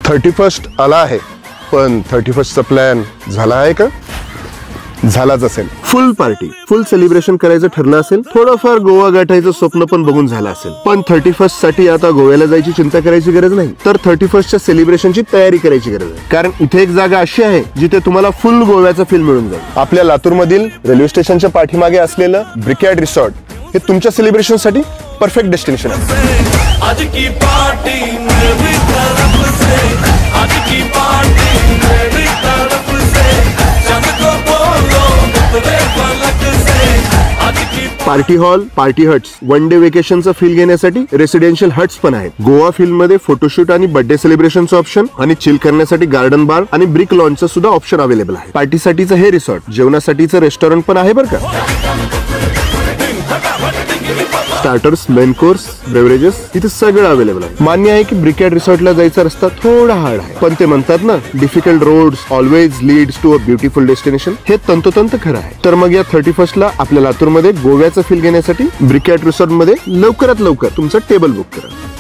31 आला आहे, पण 31चा प्लॅन झाला आहे का? झालाच असेल. फुल पार्टी, फुल सेलिब्रेशन करायचं ठरलं असेल, थोडंफार गोवा गाठायचं स्वप्न पण बघून झालं असेल. पण 31 साठी आता गोव्याला जायची चिंता करायची गरज नाही, तर 31च्या सेलिब्रेशनची तयारी करायची गरज आहे. कारण इथे एक जागा अशी आहे जिथे तुम्हाला फुल गोव्याचा फील मिळून जाईल. आपल्या लातूर मधील रेल्वे स्टेशनच्या पाठीमागे असलेलं ब्रिकॅड रिसॉर्ट हे तुमच्या सेलिब्रेशन साठी परफेक्ट डेस्टिनेशन आहे. आज की पार्टी मेरी तरफ से, आज की पार्टी मेरी तरफ से, जब को बोलो उतरे पलक से. आज की party hall, party huts, one day वेकेशनचा फील घेण्यासाठी रेसिडेन्शियल हट्स पण आहेत. गोवा फिल्म मध्ये फोटोशूट आणि बर्थडे सेलिब्रेशनचं ऑप्शन आणि चिल करण्यासाठी गार्डन बार आणि ब्रिक लॉन्चचं सुद्धा ऑप्शन अवेलेबल आहे. पार्टीसाठीचं हे रिसॉर्ट, जेवणासाठीचं रेस्टॉरंट पण आहे बरं का. स्टार्टर्स, मेन कोर्स, बेवरेजेस इथे सगळं अवेलेबल आहे. मान्य आहे की ब्रिकॅड रिसॉर्टला जायचा रस्ता थोडा हार्ड आहे, पण ते म्हणतात ना, difficult roads always leads to a beautiful destination. हे तंतोतंत खरं आहे. तर मग या 31ला आपल्या लातूरमध्ये गोव्याचा फील घेण्यासाठी ब्रिकॅड रिसॉर्ट मध्ये लवकरात लवकर तुमचं टेबल बुक करा.